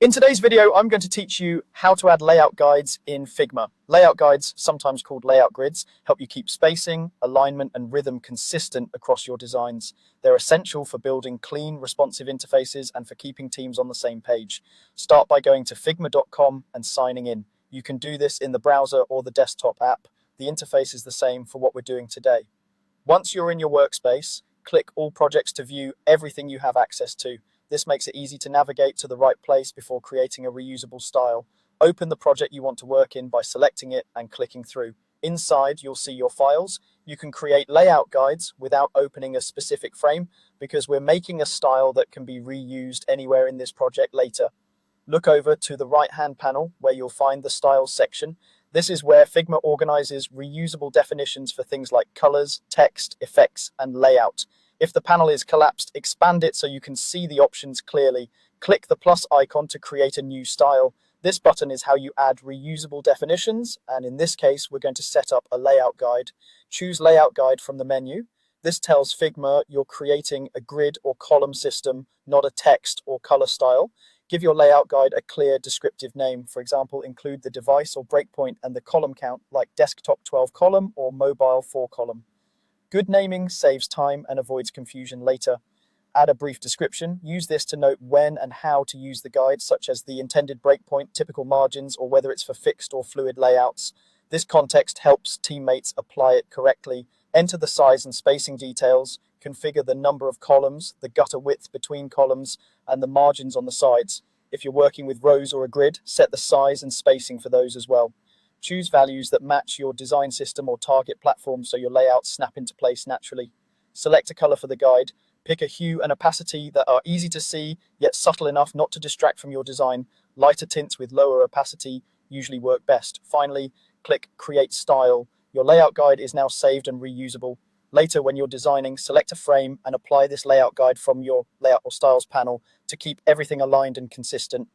In today's video, I'm going to teach you how to add layout guides in Figma. Layout guides, sometimes called layout grids, help you keep spacing, alignment, and rhythm consistent across your designs. They're essential for building clean, responsive interfaces and for keeping teams on the same page. Start by going to figma.com and signing in. You can do this in the browser or the desktop app. The interface is the same for what we're doing today. Once you're in your workspace, click All Projects to view everything you have access to. This makes it easy to navigate to the right place before creating a reusable style. Open the project you want to work in by selecting it and clicking through. Inside, you'll see your files. You can create layout guides without opening a specific frame because we're making a style that can be reused anywhere in this project later. Look over to the right-hand panel where you'll find the Styles section. This is where Figma organizes reusable definitions for things like colors, text, effects, and layout. If the panel is collapsed, expand it so you can see the options clearly. Click the plus icon to create a new style. This button is how you add reusable definitions, and in this case, we're going to set up a layout guide. Choose Layout Guide from the menu. This tells Figma you're creating a grid or column system, not a text or color style. Give your layout guide a clear, descriptive name. For example, include the device or breakpoint and the column count, like desktop 12 column or mobile 4 column. Good naming saves time and avoids confusion later. Add a brief description. Use this to note when and how to use the guide, such as the intended breakpoint, typical margins, or whether it's for fixed or fluid layouts. This context helps teammates apply it correctly. Enter the size and spacing details. Configure the number of columns, the gutter width between columns, and the margins on the sides. If you're working with rows or a grid, set the size and spacing for those as well. Choose values that match your design system or target platform so your layouts snap into place naturally. Select a color for the guide. Pick a hue and opacity that are easy to see, yet subtle enough not to distract from your design. Lighter tints with lower opacity usually work best. Finally, click Create Style. Your layout guide is now saved and reusable. Later, when you're designing, select a frame and apply this layout guide from your Layout or Styles panel to keep everything aligned and consistent.